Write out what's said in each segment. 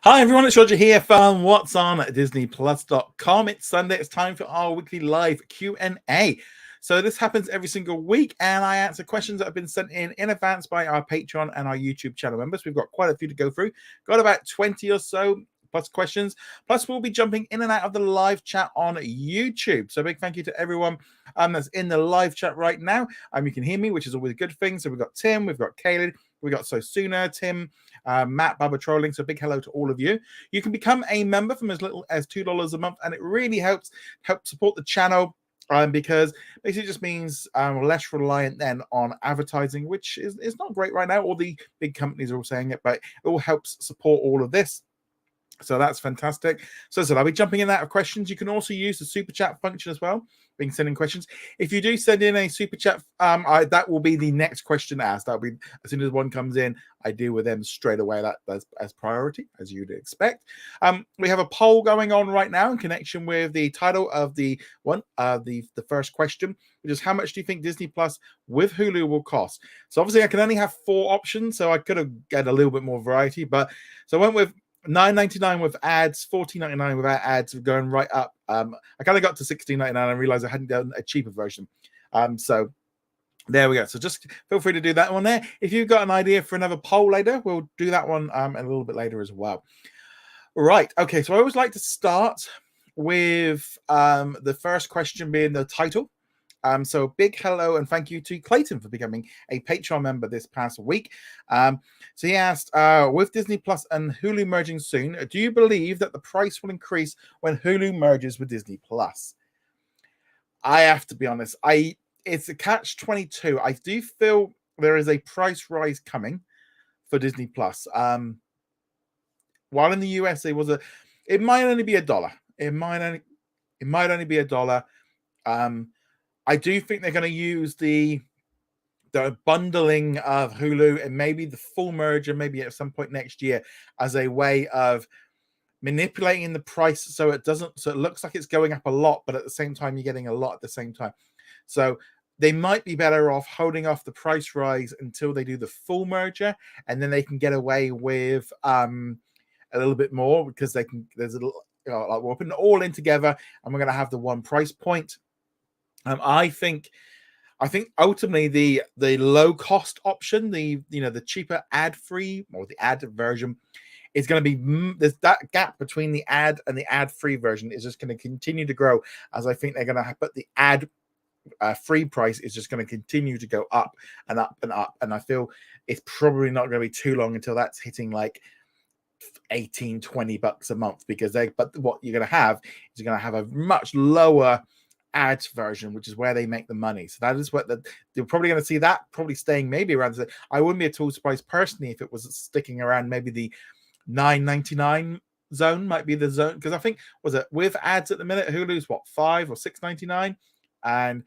Hi everyone, it's Roger here from What's on DisneyPlus.com. It's Sunday. It's time for our weekly live Q&A. So this happens every single week, and I answer questions that have been sent in advance by our Patreon and our YouTube channel members. We've got quite a few to go through. Got about 20 or so plus questions. Plus, we'll be jumping in and out of the live chat on YouTube. So big thank you to everyone that's in the live chat right now. You can hear me, which is always a good thing. So we've got Tim, we've got Caleb, we've got Sosuna, Tim, Matt, Baba Trolling. So big hello to all of you. You can become a member from as little as $2 a month, and it really helps support the channel. Because basically it just means less reliant then on advertising, which is not great right now. All the big companies are all saying it, but it all helps support all of this. So that's fantastic. So I'll be jumping in and out of questions. You can also use the super chat function as well, being sending questions. If you do send in a super chat, that will be the next question asked. That'll be as soon as one comes in, I deal with them straight away. That's as priority, as you'd expect. We have a poll going on right now in connection with the title of the first question, which is how much do you think Disney Plus with Hulu will cost? So obviously I can only have 4 options, so I could have get a little bit more variety, but so I went with $9.99 with ads, $14.99 without ads, going right up. I kind of got to $16.99 and realized I hadn't done a cheaper version. So there we go. So just feel free to do that one there. If you've got an idea for another poll later, we'll do that one a little bit later as well. Right. Okay. So I always like to start with the first question being the title. So big hello and thank you to Clayton for becoming a Patreon member this past week. So he asked, with Disney Plus and Hulu merging soon, do you believe that the price will increase when Hulu merges with Disney Plus? I have to be honest. It's a catch-22. I do feel there is a price rise coming for Disney Plus. While in the US it might only be $1. It might only be $1. I do think they're going to use the bundling of Hulu and maybe the full merger, maybe at some point next year, as a way of manipulating the price so it looks like it's going up a lot, but at the same time you're getting a lot at the same time. So they might be better off holding off the price rise until they do the full merger, and then they can get away with a little bit more because they can. There's a little, like we're putting it all in together, and we're going to have the one price point. I think ultimately the low cost option, the cheaper ad free or the ad version, is going to be there's that gap between the ad and the ad free version is just going to continue to grow, as I think they're going to put the ad free price is just going to continue to go up and up and up, and I feel it's probably not going to be too long until that's hitting like $18-20 a month, but what you're going to have is you're going to have a much lower ads version, which is where they make the money. So that is what they're probably going to see that probably staying maybe around. I wouldn't be at all surprised personally if it was sticking around maybe the $9.99 zone might be the zone, because I think with ads at the minute Hulu's what $5 or $6.99 and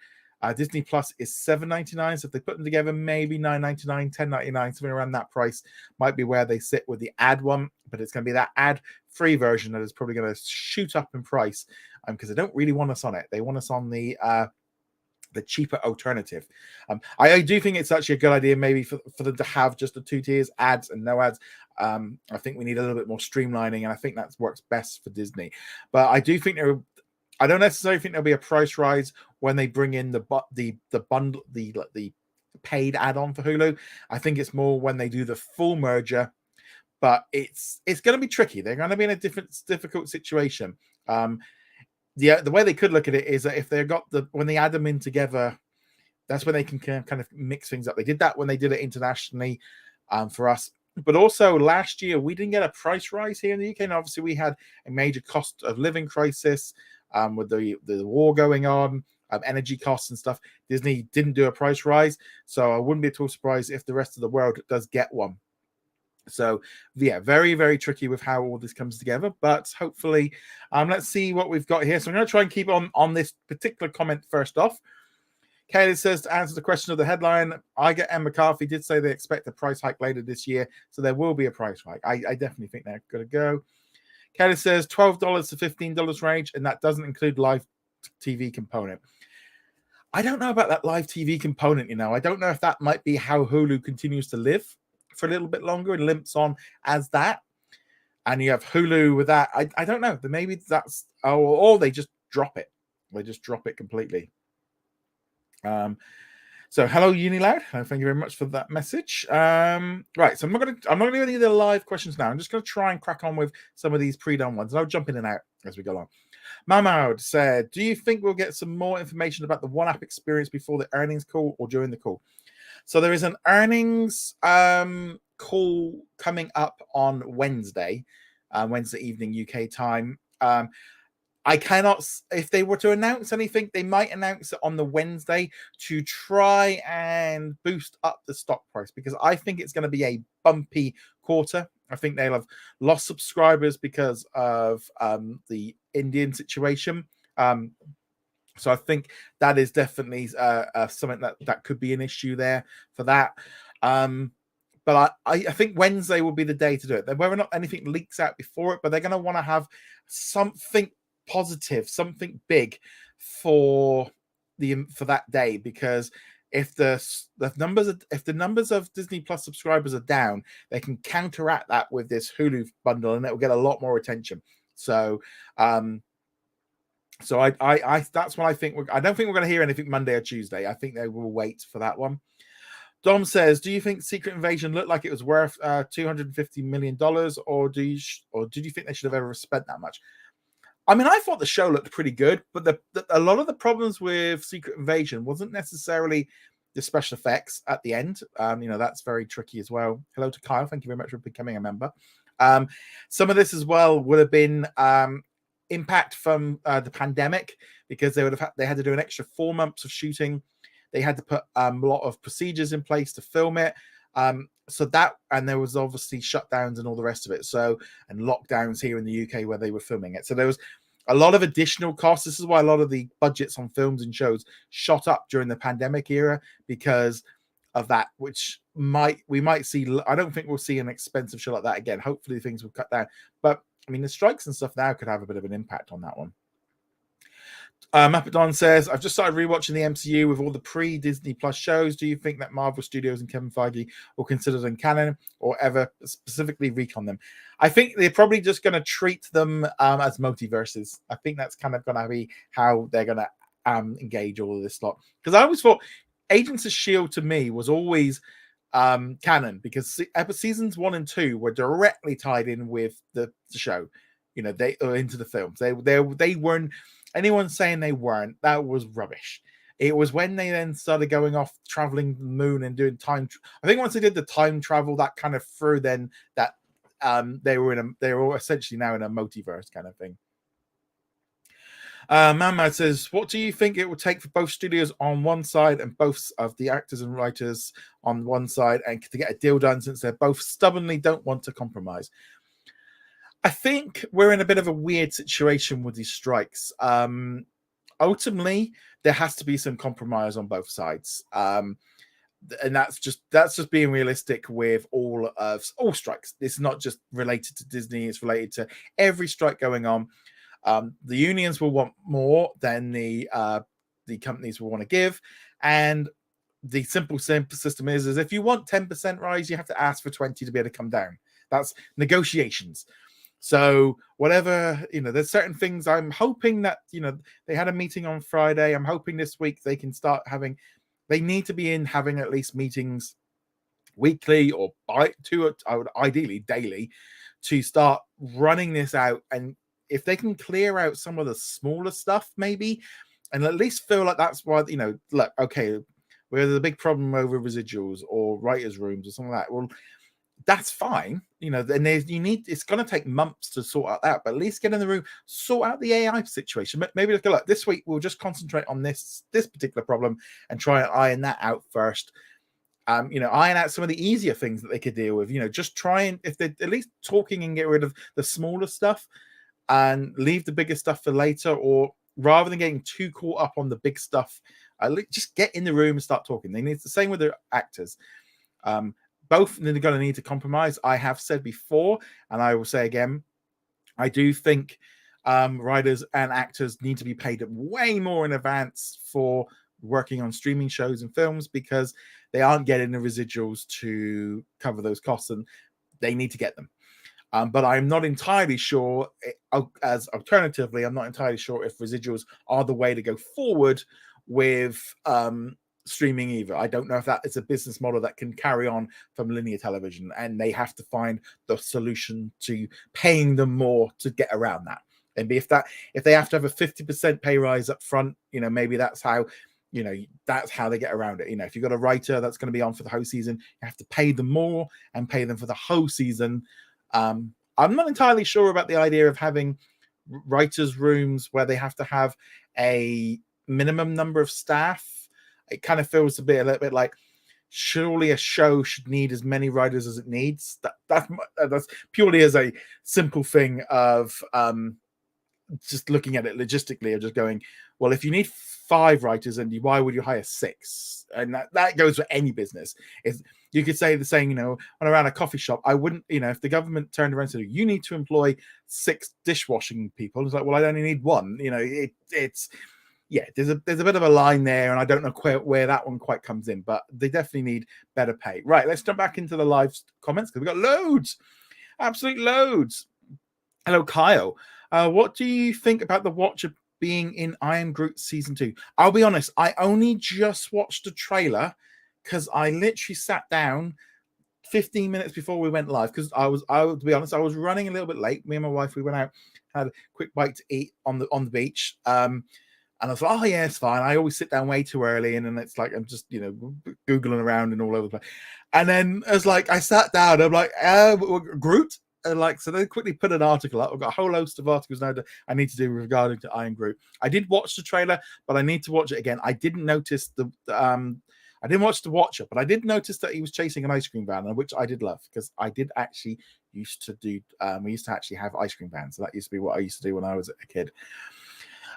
Disney Plus is $7.99. So if they put them together, maybe $9.99, $10.99, something around that price might be where they sit with the ad one. But it's going to be that ad-free version that is probably going to shoot up in price because they don't really want us on it. They want us on the cheaper alternative. I do think it's actually a good idea maybe for them to have just the 2 tiers, ads and no ads. I think we need a little bit more streamlining, and I think that works best for Disney. But I do think I don't necessarily think there'll be a price rise when they bring in the bundle, the paid add-on for Hulu. I think it's more when they do the full merger, but it's going to be tricky. They're going to be in a difficult situation. The way they could look at it is that if they've got when they add them in together, that's when they can kind of mix things up. They did that when they did it internationally for us. But also last year, we didn't get a price rise here in the UK. And obviously, we had a major cost of living crisis with the war going on, energy costs and stuff. Disney didn't do a price rise. So I wouldn't be at all surprised if the rest of the world does get one. So yeah, very, very tricky with how all this comes together. But hopefully, let's see what we've got here. So I'm going to try and keep on this particular comment first off. Kaylee says, to answer the question of the headline, I get M. McCarthy did say they expect a price hike later this year, so there will be a price hike. I definitely think they're going to go. Kaylee says $12 to $15 range, and that doesn't include live TV component. I don't know about that live TV component, I don't know if that might be how Hulu continues to live for a little bit longer and limps on as that. and you have Hulu with that. I don't know. Maybe that's or they just drop it. They just drop it completely. So hello Uniloud. Thank you very much for that message. Right, so I'm not gonna do any of the live questions now. I'm just gonna try and crack on with some of these pre-done ones, and I'll jump in and out as we go along. Mahmoud said, do you think we'll get some more information about the one app experience before the earnings call or during the call? So there is an earnings call coming up on Wednesday evening UK time. I cannot, if they were to announce anything, they might announce it on the Wednesday to try and boost up the stock price, because I think it's going to be a bumpy quarter. I think they'll have lost subscribers because of the Indian situation. So I think that is definitely something that could be an issue there for that. But I think Wednesday will be the day to do it. Whether or not anything leaks out before it, but they're going to want to have something positive, something big for that day, because if the numbers of Disney Plus subscribers are down, they can counteract that with this Hulu bundle, and it will get a lot more attention. So so I that's what I think. I don't think we're going to hear anything Monday or Tuesday. I think they will wait for that one. Dom says, do you think Secret Invasion looked like it was worth $250 million, or did you think they should have ever spent that much? I mean, I thought the show looked pretty good, but a lot of the problems with Secret Invasion wasn't necessarily the special effects at the end. That's very tricky as well. Hello to Kyle. Thank you very much for becoming a member. Some of this as well would have been impact from the pandemic, because they had to do an extra 4 months of shooting. They had to put a lot of procedures in place to film it. So that, and there was obviously shutdowns and all the rest of it. So, and lockdowns here in the UK where they were filming it. So there was a lot of additional costs. This is why a lot of the budgets on films and shows shot up during the pandemic era, because of that, which we might see. I don't think we'll see an expensive show like that again. Hopefully things will cut down. But I mean, the strikes and stuff now could have a bit of an impact on that one. Mapadon says, I've just started rewatching the MCU with all the pre-Disney Plus shows. Do you think that Marvel Studios and Kevin Feige will consider them canon or ever specifically recon them? I think they're probably just going to treat them as multiverses. I think that's kind of going to be how they're going to engage all of this lot. Because I always thought Agents of S.H.I.E.L.D. to me was always canon, because seasons 1 and 2 were directly tied in with the show. They are into the films. They weren't. Anyone saying they weren't, that was rubbish. It was when they then started going off traveling the moon and doing time. I think once they did the time travel, that kind of threw then that they were essentially now in a multiverse kind of thing. Mamad says, what do you think it will take for both studios on one side and both of the actors and writers on one side and to get a deal done, since they're both stubbornly don't want to compromise? I think we're in a bit of a weird situation with these strikes. Ultimately, there has to be some compromise on both sides. And that's just being realistic with all strikes. It's not just related to Disney, it's related to every strike going on. The unions will want more than the companies will want to give. And the simple system is if you want 10% rise, you have to ask for 20 to be able to come down. That's negotiations. So whatever, there's certain things I'm hoping that, they had a meeting on Friday. I'm hoping this week they can start having, they need to be having at least meetings weekly or ideally daily to start running this out. And if they can clear out some of the smaller stuff, maybe, and at least feel like that's why, look, okay, where there's a big problem over residuals or writers' rooms or something like that. Well, that's fine, and it's going to take months to sort out that, but at least get in the room, sort out the AI situation. Maybe look, this week we'll just concentrate on this particular problem and try and iron that out first. Iron out some of the easier things that they could deal with. Just try and, if they're at least talking, and get rid of the smaller stuff and leave the bigger stuff for later, or rather than getting too caught up on the big stuff, just get in the room and start talking. It's the same with the actors. Both are going to need to compromise. I have said before, and I will say again, I do think writers and actors need to be paid way more in advance for working on streaming shows and films, because they aren't getting the residuals to cover those costs, and they need to get them. But I'm not entirely sure, as alternatively, I'm not entirely sure if residuals are the way to go forward with streaming either. I don't know if that is a business model that can carry on from linear television, and they have to find the solution to paying them more to get around that. And if they have to have a 50% pay rise up front, maybe that's how they get around it. If you've got a writer that's going to be on for the whole season, you have to pay them more and pay them for the whole season. I'm not entirely sure about the idea of having writers' rooms where they have to have a minimum number of staff. It kind of feels a little bit like, surely a show should need as many writers as it needs. That's purely as a simple thing of just looking at it logistically, of just going, well, if you need 5 writers, and why would you hire 6? And that goes for any business. You could say the saying, when I ran a coffee shop, I wouldn't, if the government turned around and said, you need to employ 6 dishwashing people, it's like, well, I only need 1. There's a bit of a line there, and I don't know where that one quite comes in, but they definitely need better pay. Right, let's jump back into the live comments, because we've got loads, absolute loads. Hello, Kyle. What do you think about The Watcher being in I Am Groot season 2? I'll be honest, I only just watched the trailer because I literally sat down 15 minutes before we went live, because to be honest, I was running a little bit late. Me and my wife, we went out, had a quick bite to eat on the beach. And I was like, oh yeah, it's fine. I always sit down way too early, and then it's like I'm just Googling around and all over the place. And then I was like, I sat down, I'm like, Groot? So they quickly put an article up. I've got a whole host of articles now that I need to do regarding to Iron Groot. I did watch the trailer, but I need to watch it again. I didn't notice I didn't watch The Watcher, but I did notice that he was chasing an ice cream van, which I did love, because I did actually used to do. We used to actually have ice cream vans, so that used to be what I used to do when I was a kid.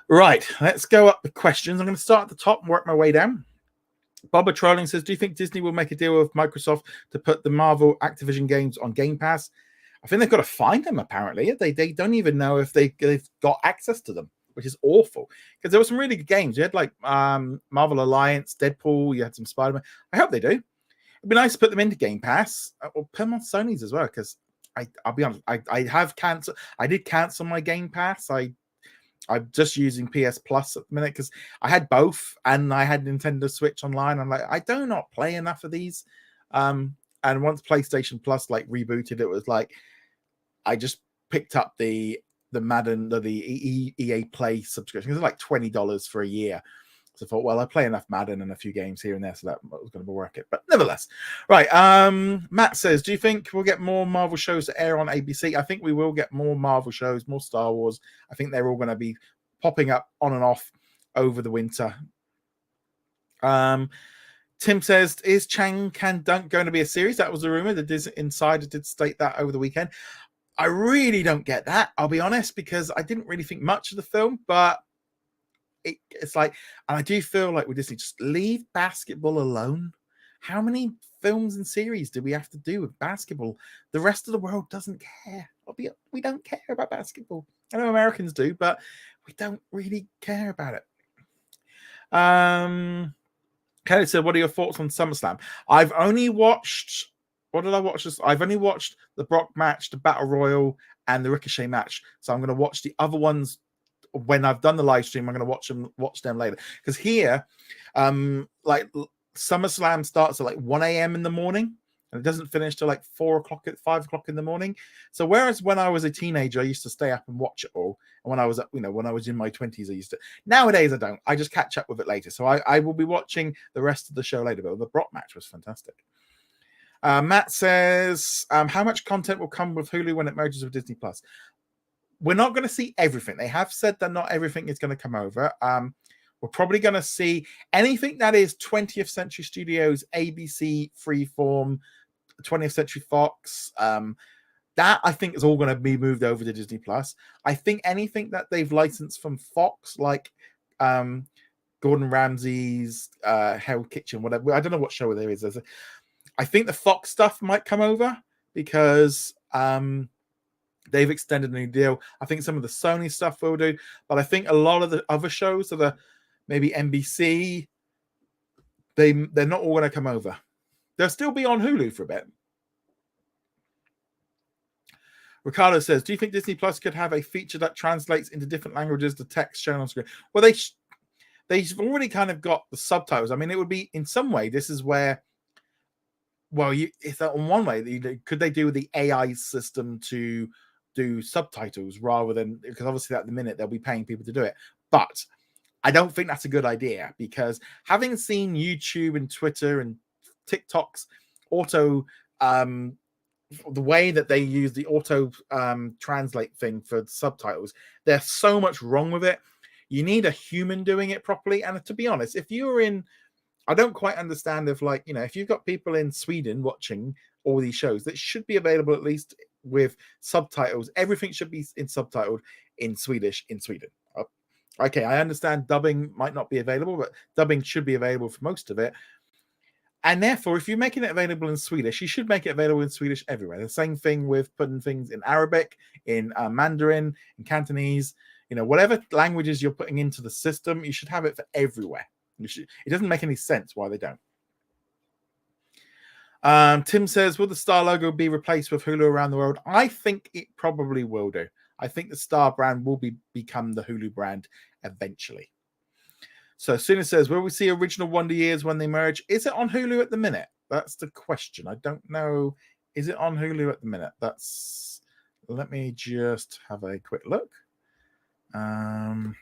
Right, let's go up the questions. I'm going to start at the top and work my way down. Boba Trolling says, do you think Disney will make a deal with Microsoft to put the Marvel Activision games on Game Pass? I think they've got to find them, apparently. They don't even know if they've got access to them, which is awful, because there were some really good games. You had like Marvel Alliance, Deadpool, you had some Spider-Man. I hope they do. It'd be nice to put them into Game Pass, or put them on Sony's as well, because I'll be honest, I did cancel my Game Pass. I'm just using PS Plus at the minute, because I had both, and I had Nintendo Switch Online. I'm like, I do not play enough of these. And once PlayStation Plus rebooted, it was like I just picked up the Madden, the EA Play subscription. It was like $20 for a year. So I thought, well, I play enough Madden and a few games here and there, so that was going to work it. But nevertheless, right. Matt says, do you think we'll get more Marvel shows to air on ABC? I think we will get more Marvel shows, more Star Wars. I think they're all going to be popping up on and off over the winter. Tim says, is Chang Can Dunk going to be a series? That was a rumor. The Disney Insider did state that over the weekend. I really don't get that, I'll be honest, because I didn't really think much of the film, but it's like, and I do feel like with Disney, just leave basketball alone. How many films and series do we have to do with basketball? The rest of the world doesn't care. We don't care about basketball. I know Americans do, but we don't really care about it. Kelly said, what are your thoughts on SummerSlam? I've only watched, what did I watch this? I've only watched the Brock match, the Battle Royal, and the Ricochet match. So I'm going to watch the other ones when I've done the live stream. I'm going to watch them later. Because here, SummerSlam starts at 1 a.m. in the morning, and it doesn't finish till 4 o'clock, 5 o'clock in the morning. So whereas when I was a teenager, I used to stay up and watch it all. And when I was when I was in my 20s, I used to. Nowadays, I don't. I just catch up with it later. So I will be watching the rest of the show later. But the Brock match was fantastic. Matt says, how much content will come with Hulu when it merges with Disney Plus? We're not going to see everything. They have said that not everything is going to come over. We're probably going to see anything that is 20th Century Studios, ABC, Freeform, 20th Century Fox. That I think is all going to be moved over to Disney Plus. I think anything that they've licensed from Fox, like Gordon Ramsay's Hell Kitchen, whatever. I don't know what show there is. I think the Fox stuff might come over because they've extended a new deal. I think some of the Sony stuff will do, but I think a lot of the other shows that are maybe NBC, they're not all going to come over. They'll still be on Hulu for a bit. Ricardo says, do you think Disney Plus could have a feature that translates into different languages the text shown on screen? Well, they've already kind of got the subtitles. I mean, it would be, in some way, this is where, well, it's on one way, could they do the AI system to do subtitles rather than, because obviously at the minute they'll be paying people to do it. But I don't think that's a good idea, because having seen YouTube and Twitter and TikTok's auto, the way that they use the auto translate thing for subtitles, there's so much wrong with it. You need a human doing it properly. And to be honest, if you're in, I don't quite understand if, like, you know, if you've got people in Sweden watching all these shows, that should be available at least with subtitles. Everything should be subtitled in Swedish in Sweden. Okay, I understand dubbing might not be available, but dubbing should be available for most of it. And therefore, if you're making it available in Swedish, you should make it available in Swedish everywhere. The same thing with putting things in Arabic, in Mandarin, in Cantonese, you know, whatever languages you're putting into the system, you should have it for everywhere. It doesn't make any sense why they don't. Tim says, will the Star logo be replaced with Hulu around the world? I think it probably will do. I think the Star brand will become the Hulu brand eventually. So Suna says, will we see original Wonder Years when they merge? Is it on Hulu at the minute? That's the question. I don't know. Is it on Hulu at the minute? Let me just have a quick look. Because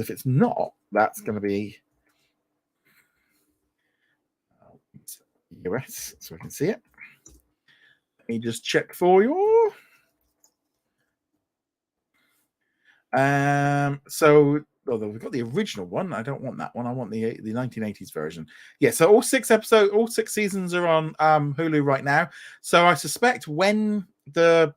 if it's not, that's going to be US, so we can see it. Let me just check for you. So although we've got the original one, I don't want that one. I want the 1980s version. Yeah, so all 6 seasons are on Hulu right now. So I suspect when the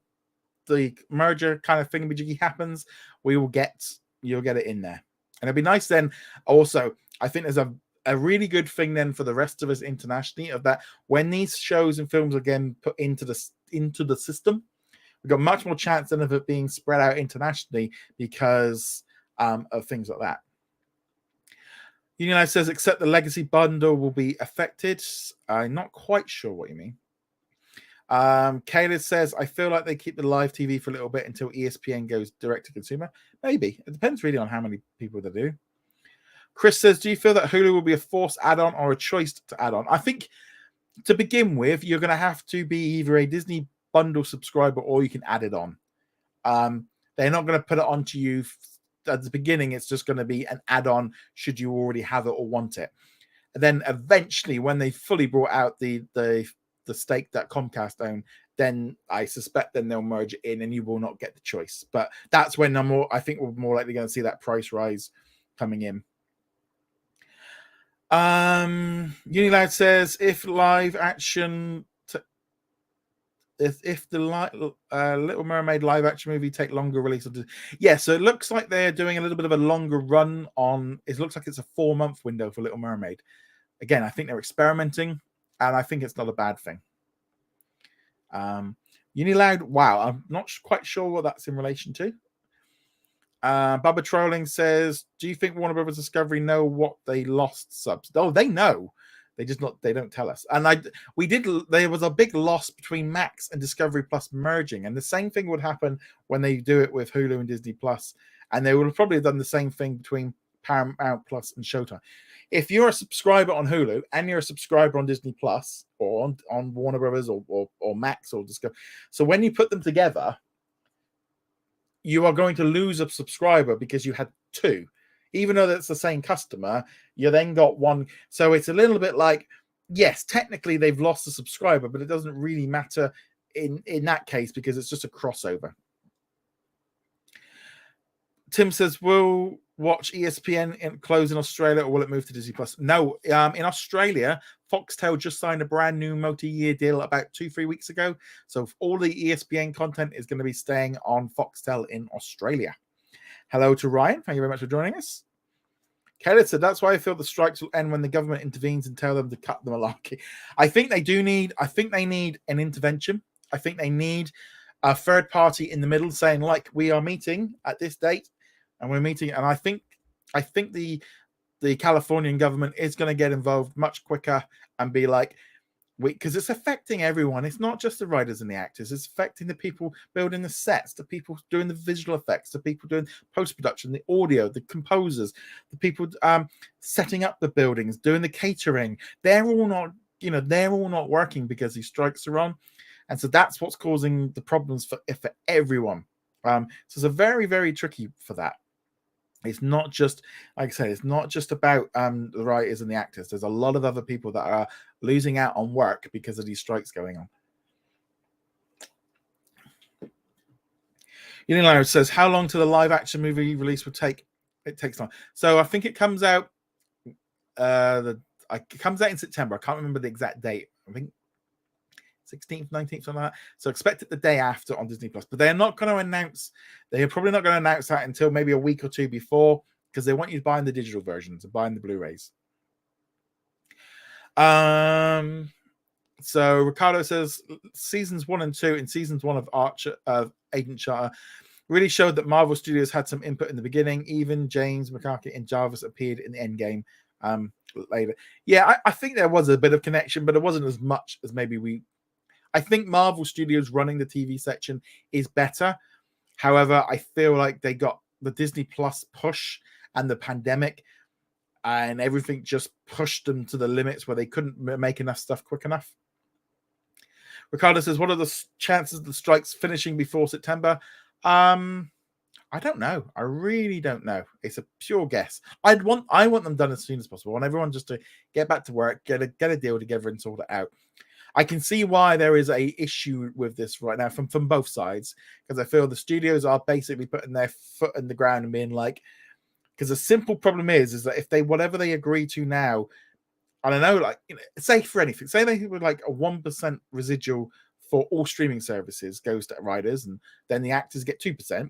merger kind of thingamajiggy happens, you'll get it in there. And it'd be nice then. Also, I think there's a really good thing then for the rest of us internationally, of that when these shows and films again put into the system, we've got much more chance than of it being spread out internationally because of things like that. United says, except the legacy bundle will be affected. I'm not quite sure what you mean. Kayla says, I feel like they keep the live TV for a little bit until ESPN goes direct to consumer. Maybe. It depends really on how many people they do. Chris says, do you feel that Hulu will be a forced add-on or a choice to add on? I think to begin with, you're going to have to be either a Disney bundle subscriber or you can add it on. They're not going to put it onto you at the beginning. It's just going to be an add-on should you already have it or want it. And then eventually, when they fully brought out the stake that Comcast own, then I suspect then they'll merge it in and you will not get the choice. But that's when I think we're more likely going to see that price rise coming in. Unilad says, if live action, if the Little Mermaid live action movie take longer release, yeah. So it looks like they're doing a little bit of a longer run on. It looks like it's a 4-month window for Little Mermaid. Again, I think they're experimenting, and I think it's not a bad thing. Unilad, wow, I'm not quite sure what that's in relation to. Bubba Trolling says, do you think Warner Brothers Discovery know what they lost subs? Oh, they know. They don't tell us. And there was a big loss between Max and Discovery Plus merging. And the same thing would happen when they do it with Hulu and Disney Plus. And they would have probably done the same thing between Paramount Plus and Showtime. If you're a subscriber on Hulu and you're a subscriber on Disney Plus or on Warner Brothers or Max or Discovery, so when you put them together, you are going to lose a subscriber because you had 2. Even though that's the same customer, you then got 1. So it's a little bit like, yes, technically they've lost a subscriber, but it doesn't really matter in that case because it's just a crossover. Tim says, will watch ESPN close in Australia or will it move to Disney Plus? No, in Australia, Foxtel just signed a brand new multi-year deal about 2-3 weeks ago. So all the ESPN content is going to be staying on Foxtel in Australia. Hello to Ryan. Thank you very much for joining us. Kayla said, that's why I feel the strikes will end when the government intervenes and tell them to cut the malarkey. I think they need an intervention. I think they need a third party in the middle saying, like, we are meeting at this date and we're meeting. And I think the Californian government is going to get involved much quicker and be like, because it's affecting everyone. It's not just the writers and the actors. It's affecting the people building the sets, the people doing the visual effects, the people doing post-production, the audio, the composers, the people setting up the buildings, doing the catering. They're all not working because these strikes are on. And so that's what's causing the problems for everyone. So it's a very, very tricky for that. It's not just, like I say, it's not just about the writers and the actors. There's a lot of other people that are losing out on work because of these strikes going on. Unilar says, how long till the live action movie release would take? It takes time. So I think it comes out it comes out in September. I can't remember the exact date. I think 16th, 19th, something like that. So expect it the day after on Disney Plus. But they're not going to announce, they are probably not going to announce that until maybe a week or two before, because they want you buying the digital versions and buying the Blu-rays. So Ricardo says seasons 1 and 2 and seasons 1 of Agent Charter really showed that Marvel Studios had some input in the beginning. Even James McCarthy and Jarvis appeared in the Endgame later. Yeah, I think there was a bit of connection, but it wasn't as much as maybe I think Marvel Studios running the TV section is better. However, I feel like they got the Disney Plus push and the pandemic and everything just pushed them to the limits where they couldn't make enough stuff quick enough. Ricardo says, what are the chances of the strikes finishing before September? I don't know. I really don't know. It's a pure guess. I want them done as soon as possible. I want everyone just to get back to work, get a deal together and sort it out. I can see why there is a issue with this right now from both sides, because I feel the studios are basically putting their foot in the ground and being like, because the simple problem is that if they, whatever they agree to now, I don't know, like, say for anything, say they were like a 1% residual for all streaming services goes to writers, and then the actors get 2%.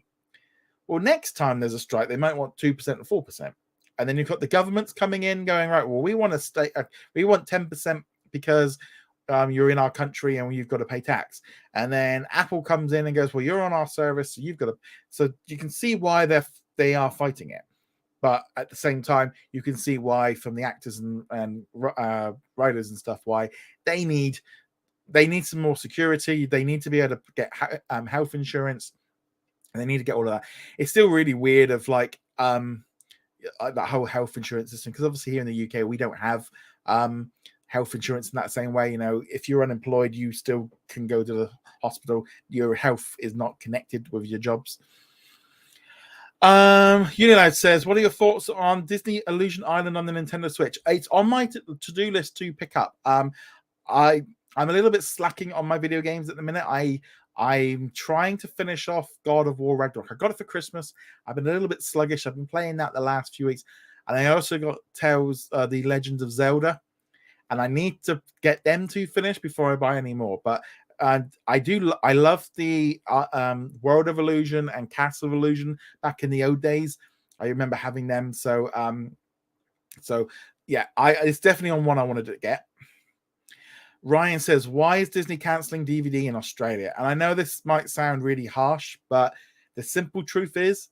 Well, next time there's a strike, they might want 2% and 4%. And then you've got the governments coming in going, right, well, we want 10% because you're in our country and you've got to pay tax. And then Apple comes in and goes, well, you're on our service, so you've got to. So you can see why they are fighting it. But at the same time, you can see why from the actors and writers and stuff, why they need some more security. They need to be able to get health insurance. And they need to get all of that. It's still really weird of like that whole health insurance system, because obviously here in the UK we don't have health insurance in that same way. If you're unemployed, you still can go to the hospital. Your health is not connected with your jobs. Unilad says, what are your thoughts on Disney Illusion Island on the Nintendo Switch? It's on my to-do list to pick up. I'm a little bit slacking on my video games at the minute. I'm trying to finish off God of War Ragnarok. I got it for Christmas. I've been a little bit sluggish. I've been playing that the last few weeks. And I also got The Legends of Zelda. And I need to get them to finish before I buy any more. But I love the World of Illusion and Castle of Illusion back in the old days. I remember having them. So yeah, it's definitely on one I wanted to get. Ryan says, why is Disney cancelling DVD in Australia? And I know this might sound really harsh, but the simple truth is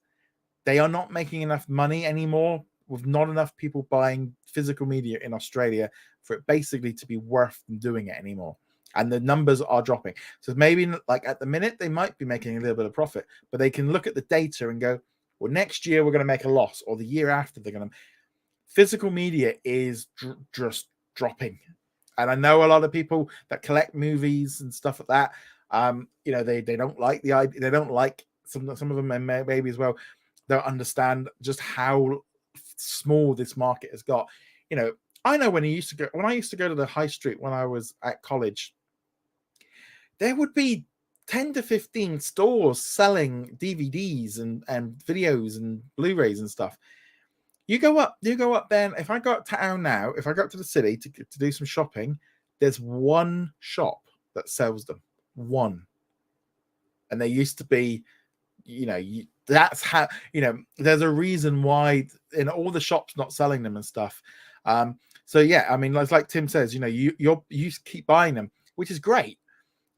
they are not making enough money anymore, with not enough people buying physical media in Australia for it basically to be worth them doing it anymore. And the numbers are dropping. So maybe like at the minute, they might be making a little bit of profit, but they can look at the data and go, well, next year we're going to make a loss, or the year after they're going to. Physical media is just dropping. And I know a lot of people that collect movies and stuff like that. They don't like the idea. They don't like some of them, and maybe as well, don't understand just how small this market has got. I know when I used to go to the high street when I was at college, there would be 10 to 15 stores selling DVDs and videos and Blu-rays and stuff. You go up there. If I go up town now, if I go up to the city to do some shopping, there's one shop that sells them. One. And there used to be, that's how, there's a reason why in all the shops not selling them and stuff. So yeah, I mean, like Tim says, you keep buying them, which is great.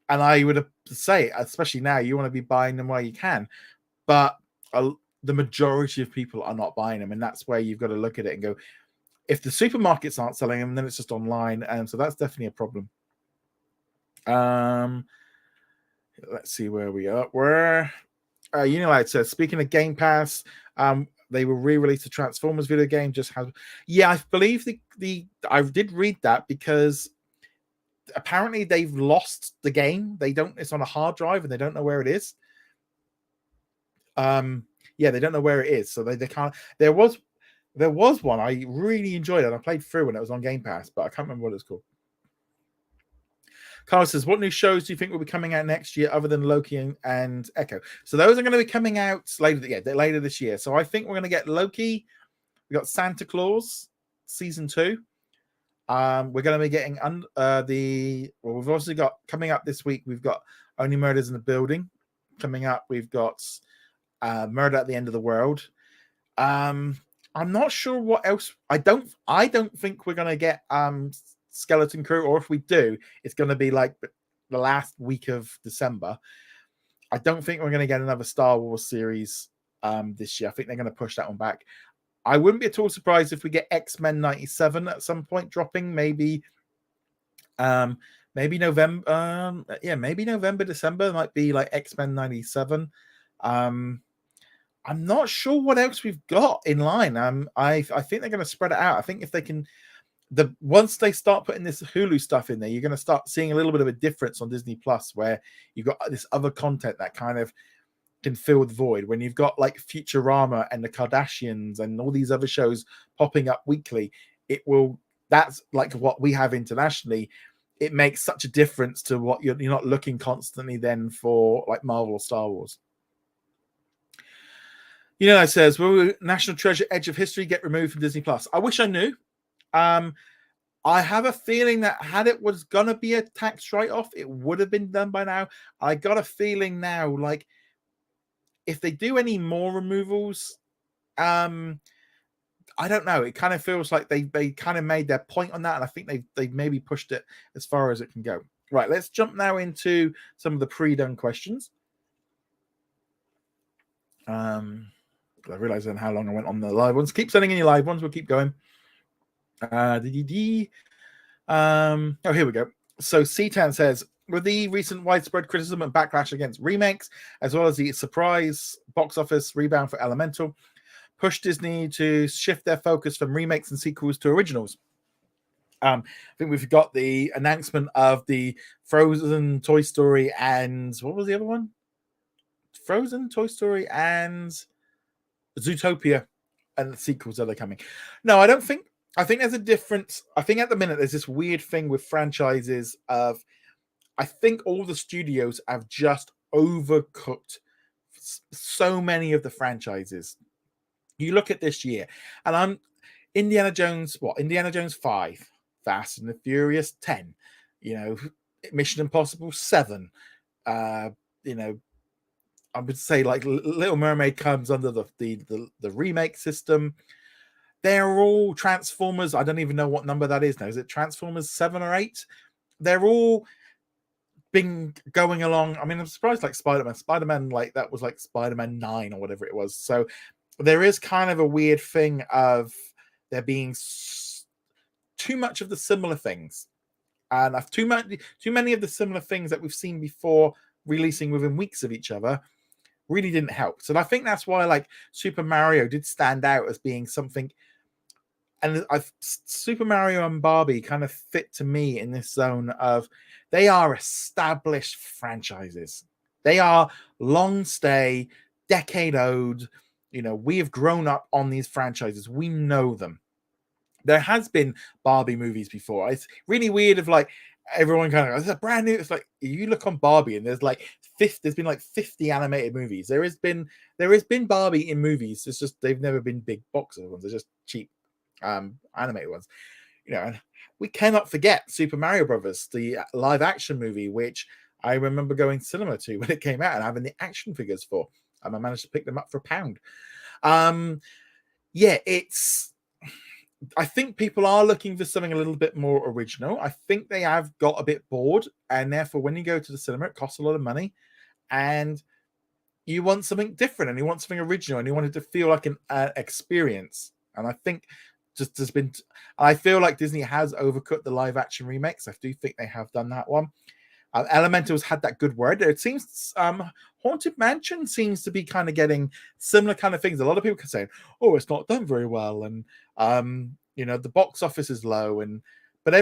And I would say, especially now, you want to be buying them while you can. But the majority of people are not buying them, and that's where you've got to look at it and go, if the supermarkets aren't selling them, then it's just online, and so that's definitely a problem. Let's see where we are. Unilight says, speaking of Game Pass, they will re-release the Transformers video game. I believe I did read that because apparently they've lost the game. It's on a hard drive and they don't know where it is. They don't know where it is, so they can't. There was one I really enjoyed it. I played through when it was on Game Pass, but I can't remember what it's called. Carl says, what new shows do you think will be coming out next year other than Loki and Echo? So those are going to be coming out later this year. So I think we're going to get Loki. We got Santa Claus season 2. We're going to be getting we've also got coming up this week. We've got Only Murders in the Building coming up. We've got Murder at the End of the World. I'm not sure what else. I don't think we're going to get Skeleton Crew, or if we do, it's going to be like the last week of December. I don't think we're going to get another Star Wars series this year. I think they're going to push that one back. I wouldn't be at all surprised if we get X-Men 97 at some point dropping, maybe November. Maybe November, December might be like X-Men 97. I'm not sure what else we've got in line. I think they're going to spread it out. I think if they can, once they start putting this Hulu stuff in there, you're going to start seeing a little bit of a difference on Disney Plus, where you've got this other content that kind of can fill the void. When you've got like Futurama and the Kardashians and all these other shows popping up weekly, that's like what we have internationally. It makes such a difference to what you're not looking constantly then for like Marvel or Star Wars. It says, will National Treasure Edge of History get removed from Disney Plus? I wish I knew. I have a feeling that had it was going to be a tax write-off, it would have been done by now. I got a feeling now, like, if they do any more removals, I don't know. It kind of feels like they kind of made their point on that, and I think they've maybe pushed it as far as it can go. Right, let's jump now into some of the pre-done questions. I realize then how long I went on the live ones. Keep sending in your live ones. We'll keep going. Here we go. So C-Tan says, with the recent widespread criticism and backlash against remakes, as well as the surprise box office rebound for Elemental, push Disney to shift their focus from remakes and sequels to originals. I think we've got the announcement of the Frozen, Toy Story, and what was the other one? Frozen, Toy Story, and Zootopia, and the sequels that are coming. No, I don't think. I think there's a difference. I think at the minute there's this weird thing with franchises of, I think all the studios have just overcooked so many of the franchises. You look at this year, and Indiana Jones 5, Fast and the Furious 10, Mission Impossible 7, I would say like Little Mermaid comes under the remake system. They're all Transformers. I don't even know what number that is now. Is it Transformers 7 or 8? They're all been going along. I mean, I'm surprised like Spider-Man, like that was like Spider-Man 9 or whatever it was. So there is kind of a weird thing of there being too much of the similar things, and too many of the similar things that we've seen before releasing within weeks of each other really didn't help. So I think that's why like Super Mario did stand out as being something. And Super Mario and Barbie kind of fit to me in this zone of they are established franchises. They are long stay, decade old. We have grown up on these franchises. We know them. There has been Barbie movies before. It's really weird of like everyone kind of goes, it's a brand new. It's like you look on Barbie and there's been like 50 animated movies. There has been Barbie in movies. It's just they've never been big box ones. They're just cheap animated ones. And we cannot forget Super Mario Brothers, the live action movie, which I remember going to cinema to when it came out and having the action figures for. I managed to pick them up for £1. I think people are looking for something a little bit more original. I think they have got a bit bored, and therefore when you go to the cinema, it costs a lot of money, and you want something different, and you want something original, and you want it to feel like an experience. And I think I feel like Disney has overcooked the live action remakes. I do think they have done that one. Elemental's had that good word. It seems Haunted Mansion seems to be kind of getting similar kind of things. A lot of people are saying, "Oh, it's not done very well," and the box office is low, but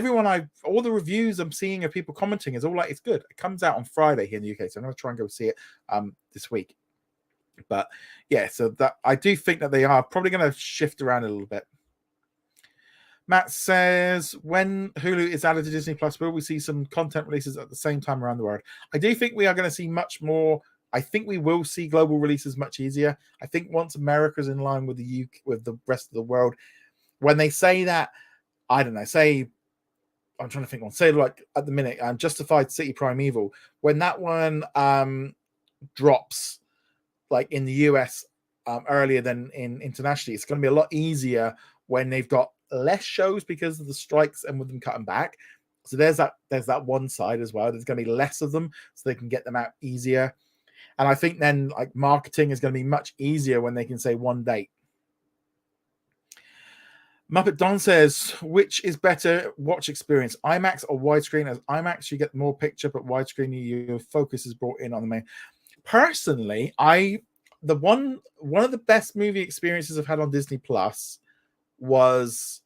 all the reviews I'm seeing of people commenting is all like it's good. It comes out on Friday here in the UK, so I'm going to try and go see it this week. But yeah, so that I do think that they are probably going to shift around a little bit. Matt says, when Hulu is added to Disney Plus, will we see some content releases at the same time around the world? I do think we are going to see much more. I think we will see global releases much easier. I think once America's in line with the UK, with the rest of the world, when they say that, I don't know, I'm trying to think one. Say like at the minute, Justified City Primeval, when that one drops like in the US earlier than internationally, it's going to be a lot easier when they've got less shows because of the strikes and with them cutting back. So there's that one side as well. There's going to be less of them, so they can get them out easier. And I think then like marketing is going to be much easier when they can say one date. Muppet Don says, which is better watch experience, IMAX or widescreen? As IMAX, you get more picture, but widescreen, your focus is brought in on the main. Personally, one of the best movie experiences I've had on Disney Plus was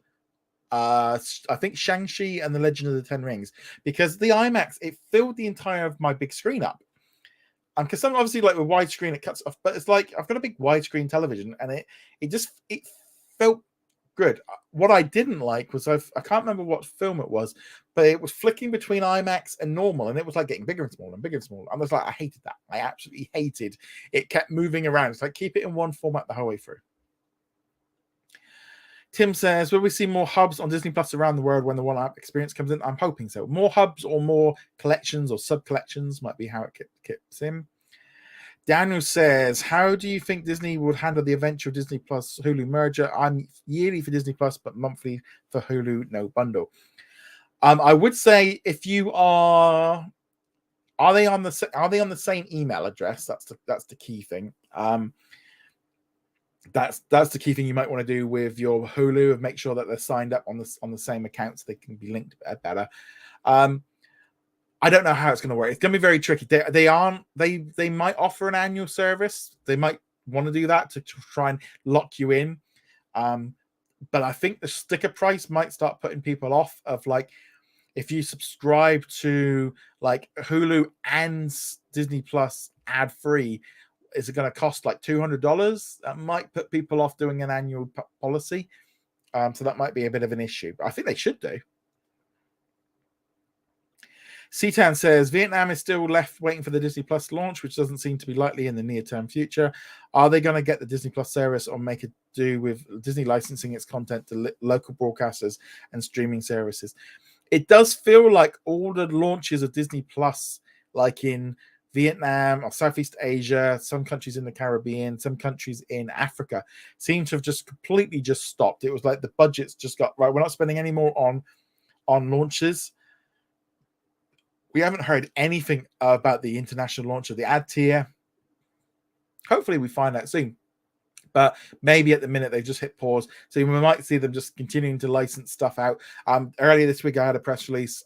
I think Shang-Chi and the Legend of the Ten Rings, because the IMAX, it filled the entire of my big screen up. Because some obviously like with widescreen it cuts off, but it's like I've got a big widescreen television and it felt good. What I didn't like was I can't remember what film it was, but it was flicking between IMAX and normal, and it was like getting bigger and smaller and bigger and smaller. I was like, I hated that. I absolutely hated it. Kept moving around. It's like keep it in one format the whole way through. Tim says, will we see more hubs on Disney Plus around the world when the one app experience comes in? I'm hoping so. More hubs or more collections or sub-collections might be how it kicks in. Daniel says, how do you think Disney would handle the eventual Disney Plus Hulu merger? I'm yearly for Disney Plus, but monthly for Hulu, no bundle. I would say if you are they on the same email address? That's the key thing. That's the key thing you might want to do with your Hulu, of make sure that they're signed up on the same account so they can be linked better. I don't know how it's going to work. It's going to be very tricky. They might offer an annual service. They might want to do that to try and lock you in. But I think the sticker price might start putting people off of like, if you subscribe to like Hulu and Disney Plus ad free, is it going to cost like $200? That might put people off doing an annual policy. So that might be a bit of an issue, but I think they should do. Seatan says, Vietnam is still left waiting for the Disney Plus launch, which doesn't seem to be likely in the near-term future. Are they going to get the Disney Plus service or make it do with Disney licensing its content to local broadcasters and streaming services? It does feel like all the launches of Disney Plus, like in Vietnam or Southeast Asia, some countries in the Caribbean, some countries in Africa, seem to have just completely just stopped. It was like the budgets just got, right, we're not spending any more on launches. We haven't heard anything about the international launch of the ad tier. Hopefully we find out soon. But maybe at the minute they've just hit pause. So we might see them just continuing to license stuff out. Earlier this week I had a press release.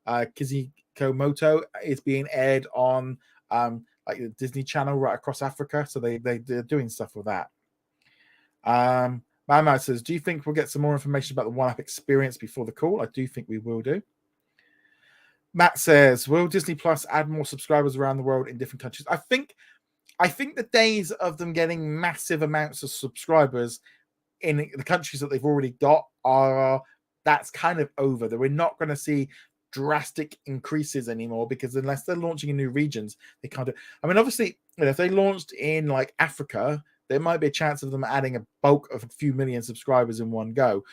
Kizikomoto is being aired on like the Disney Channel right across Africa. So they're doing stuff with that. Mama says, do you think we'll get some more information about the one-app experience before the call? I do think we will do. Matt says, will Disney Plus add more subscribers around the world in different countries? I think the days of them getting massive amounts of subscribers in the countries that they've already got that's kind of over. That we're not going to see drastic increases anymore, because unless they're launching in new regions, they can't do. I mean, obviously, if they launched in like Africa, there might be a chance of them adding a bulk of a few million subscribers in one go.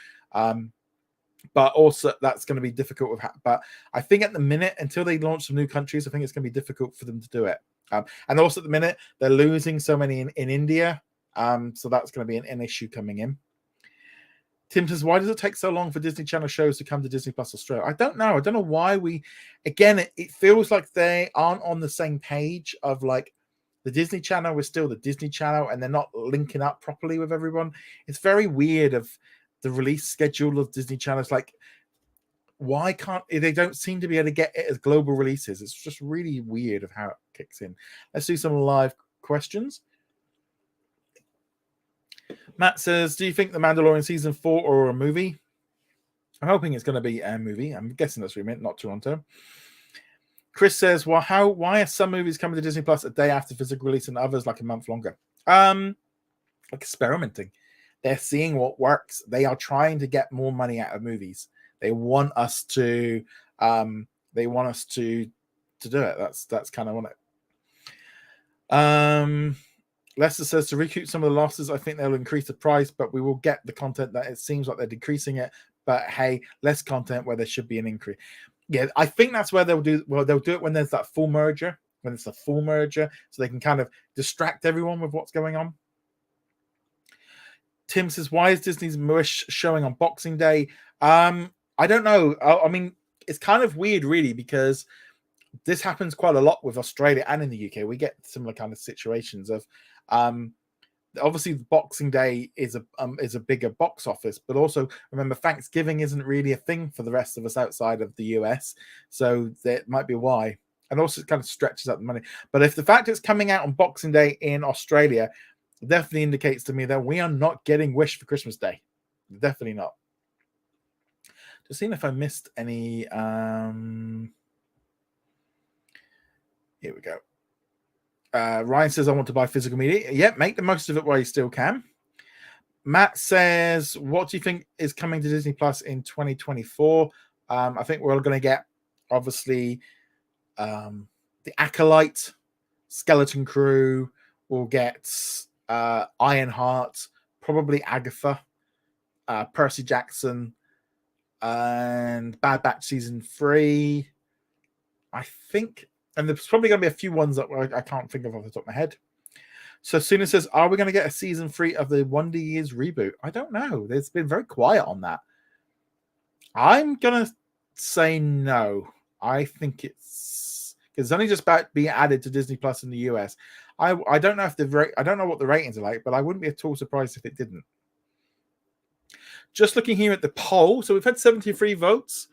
But also that's going to be difficult. But I think at the minute, until they launch some new countries, I think it's going to be difficult for them to do it. And also at the minute, they're losing so many in India. So that's going to be an issue coming in. Tim says, why does it take so long for Disney Channel shows to come to Disney Plus Australia? I don't know. I don't know why it feels like they aren't on the same page of like the Disney Channel is still the Disney Channel and they're not linking up properly with everyone. It's very weird of the release schedule of Disney channels. Like why can't they don't seem to be able to get it as global releases? It's just really weird of how it kicks in. Let's do some live questions. Matt says, do you think The Mandalorian season 4 or a movie? I'm hoping it's going to be a movie. I'm guessing that's remake, not Toronto. Chris says, well, why are some movies coming to Disney Plus a day after physical release and others like a month longer? Experimenting. They're seeing what works. They are trying to get more money out of movies. They want us to do it. That's kind of what it. Lester says, to recoup some of the losses, I think they'll increase the price, but we will get the content that it seems like they're decreasing it. But hey, less content where there should be an increase. Yeah, I think that's where they'll do it when there's that full merger, when it's a full merger, so they can kind of distract everyone with what's going on. Tim says, why is Disney's Wish showing on Boxing Day? I don't know. I mean, it's kind of weird, really, because this happens quite a lot with Australia and in the UK. We get similar kind of situations of, obviously, Boxing Day is a bigger box office, but also remember Thanksgiving isn't really a thing for the rest of us outside of the US, so that might be why. And also, it kind of stretches out the money. But if the fact it's coming out on Boxing Day in Australia definitely indicates to me that we are not getting Wish for Christmas Day. Definitely not. Just seeing if I missed any. Here we go. Ryan says, I want to buy physical media. Yep, make the most of it while you still can. Matt says, what do you think is coming to Disney Plus in 2024? I think we're all going to get, obviously, The Acolyte, Skeleton Crew. We'll get Ironheart, probably Agatha, Percy Jackson, and Bad Batch Season 3. I think, and there's probably going to be a few ones that I can't think of off the top of my head. So Suna says, are we going to get a season 3 of the Wonder Years reboot? I don't know. It's been very quiet on that. I'm going to say no. I think it's only just about to be added to Disney Plus in the US. I don't know if I don't know what the ratings are like, but I wouldn't be at all surprised if it didn't. Just looking here at the poll, so we've had 73 votes.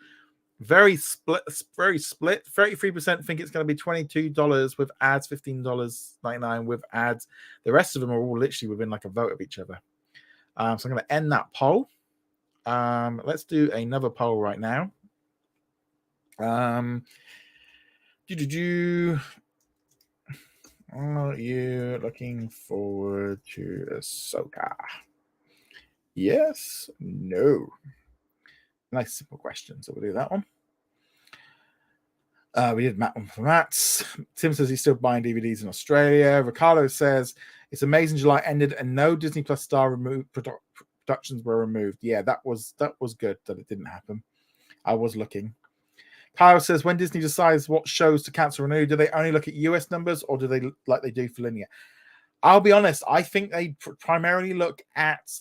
Very split. 33% think it's going to be $22 with ads, $15.99 with ads. The rest of them are all literally within like a vote of each other. So I'm going to end that poll. Let's do another poll right now. Are you looking forward to Ahsoka? Yes, no. Nice simple question. So we'll do that one. We did Matt one for Matt. Tim says he's still buying DVDs in Australia. Ricardo says it's amazing July ended and no Disney Plus Star productions were removed. Yeah, that was good that it didn't happen. I was looking. Kyle says, when Disney decides what shows to cancel or renew, do they only look at US numbers or do they like they do for linear? I'll be honest, I think they primarily look at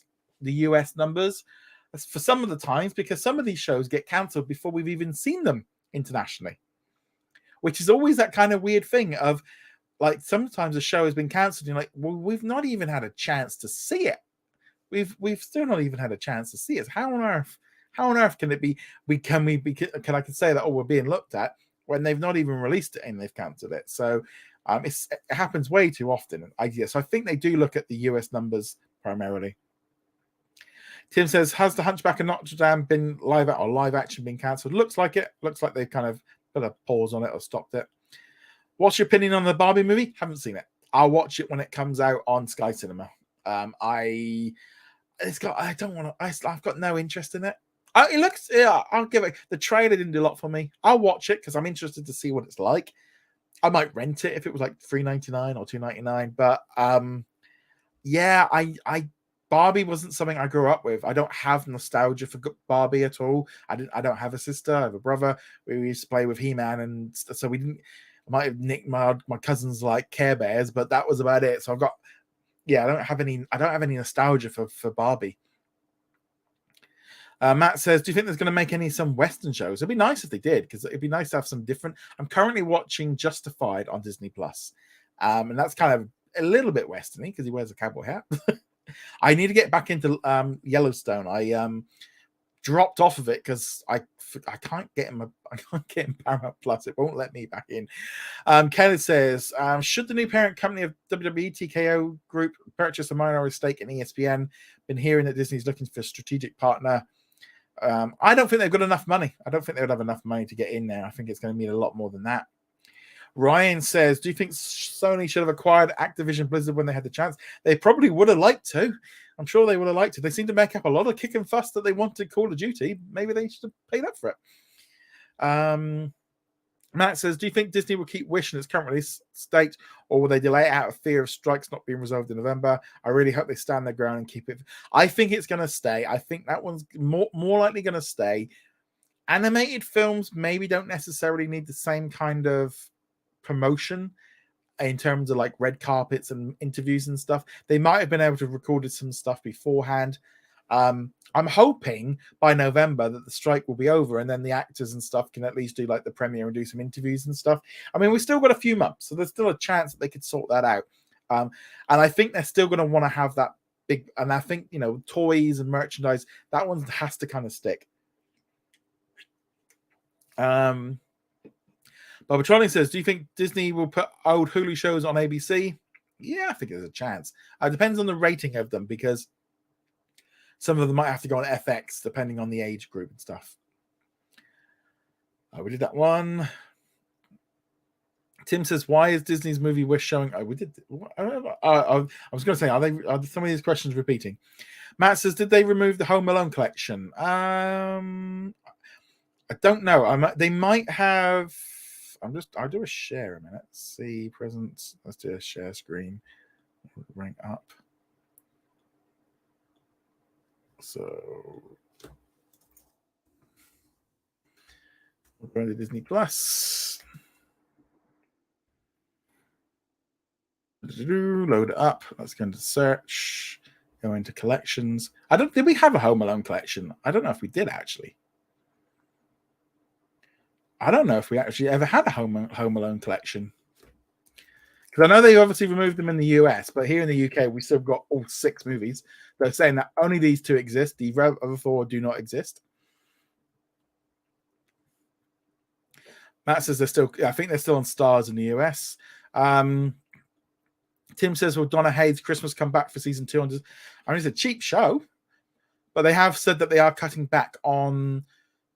the US numbers for some of the times because some of these shows get cancelled before we've even seen them internationally, which is always that kind of weird thing of like sometimes a show has been cancelled and you're like, well, we've not even had a chance to see it. We've still not even had a chance to see it. How on earth can it be? Can I say that we're being looked at when they've not even released it and they've cancelled it? So it happens way too often. So I think they do look at the US numbers primarily. Tim says, has the Hunchback of Notre Dame been live action been cancelled? Looks like it. Looks like they've kind of put a pause on it or stopped it. What's your opinion on the Barbie movie? Haven't seen it. I'll watch it when it comes out on Sky Cinema. I've got no interest in it. I'll give it. The trailer didn't do a lot for me. I'll watch it because I'm interested to see what it's like. I might rent it if it was like $3.99 or $2.99. But Barbie wasn't something I grew up with. I don't have nostalgia for Barbie at all. I don't have a sister. I have a brother. We used to play with He-Man, and so we didn't. I might have nicked my cousins like Care Bears, but that was about it. So I don't have any nostalgia for Barbie. Matt says, do you think there's going to make some Western shows? It'd be nice if they did, because it'd be nice to have some different. I'm currently watching Justified on Disney Plus, and that's kind of a little bit Westerny because he wears a cowboy hat. I need to get back into Yellowstone. I dropped off of it because I can't get him. I can't get him Paramount Plus. It won't let me back in. Kelly says, should the new parent company of WWE TKO Group purchase a minority stake in ESPN? Been hearing that Disney's looking for a strategic partner. I don't think they've got enough money. I don't think they would have enough money to get in there. I think it's going to mean a lot more than that. Ryan says, do you think Sony should have acquired Activision Blizzard when they had the chance? They probably would have liked to. I'm sure they would have liked to. They seem to make up a lot of kick and fuss that they wanted Call of Duty. Maybe they should have paid up for it. Matt says, do you think Disney will keep Wish in its current release state, or will they delay it out of fear of strikes not being resolved in November? I really hope they stand their ground and keep it. I think it's going to stay. I think that one's more likely going to stay. Animated films maybe don't necessarily need the same kind of promotion in terms of like red carpets and interviews and stuff. They might have been able to have recorded some stuff beforehand. I'm hoping by November that the strike will be over and then the actors and stuff can at least do like the premiere and do some interviews and stuff. I mean, we've still got a few months, so there's still a chance that they could sort that out. And I think they're still going to want to have that big, and I think, you know, toys and merchandise, that one has to kind of stick. Bobatronic says, do you think Disney will put old Hulu shows on ABC? Yeah, I think there's a chance. It depends on the rating of them, because some of them might have to go on FX, depending on the age group and stuff. We did that one. Tim says, why is Disney's movie Wish showing? Oh, we did. I was going to say, are some of these questions repeating? Matt says, did they remove the Home Alone collection? I don't know. They might have. I'll do a share a minute. See presents. Let's do a share screen. Rank up. So we're going to Disney Plus. Load it up. Let's go into search. Go into collections. Did we have a Home Alone collection? I don't know if we did actually. I don't know if we actually ever had a Home Alone collection. Because I know they obviously removed them in the US, but here in the UK, we still got all 6 movies. They're saying that only these 2 exist. The other 4 do not exist. Matt says I think they're still on Stars in the US. Tim says, will Donna Hayes' Christmas come back for season 2? I mean, it's a cheap show, but they have said that they are cutting back on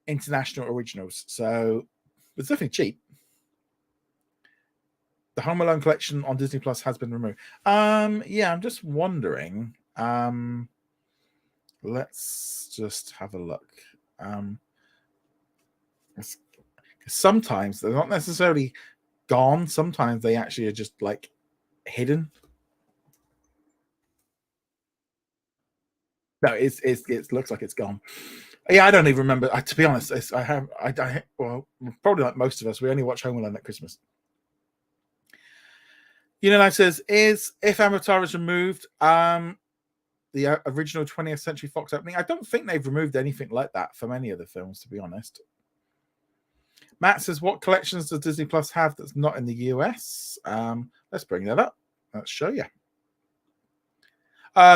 international originals. So it's definitely cheap. The Home Alone collection on Disney Plus has been removed. Yeah, I'm just wondering. Let's just have a look. Sometimes they're not necessarily gone. Sometimes they actually are just like hidden. No, it looks like it's gone. Yeah, I don't even remember. To be honest, well, probably like most of us, we only watch Home Alone at Christmas. You know, that says, if Avatar is removed, the original 20th Century Fox opening, I don't think they've removed anything like that from any of the films, to be honest. Matt says, what collections does Disney Plus have that's not in the US? Let's bring that up. Let's show you.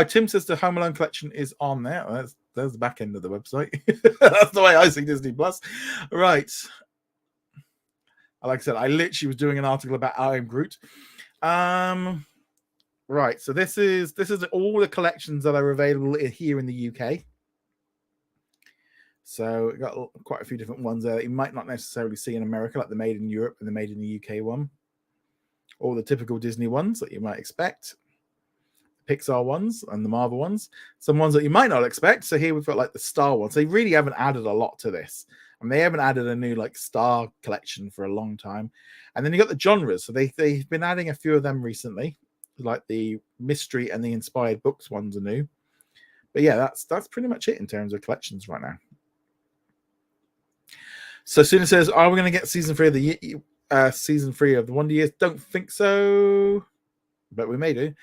Tim says the Home Alone collection is on there. There's the back end of the website. That's the way I see Disney Plus. Right. Like I said, I literally was doing an article about I Am Groot. Right. So this is all the collections that are available here in the UK. So we've got quite a few different ones there that you might not necessarily see in America, like the Made in Europe and the Made in the UK one. All the typical Disney ones that you might expect. Pixar ones and the Marvel ones. Some ones that you might not expect. So here we've got like the Star ones. They really haven't added a lot to this. And they haven't added a new like Star collection for a long time. And then you got the genres. So they've been adding a few of them recently. Like the mystery and the inspired books ones are new. But yeah, that's pretty much it in terms of collections right now. So Suna says, are we going to get season 3 of the Wonder Years? Don't think so, but we may do.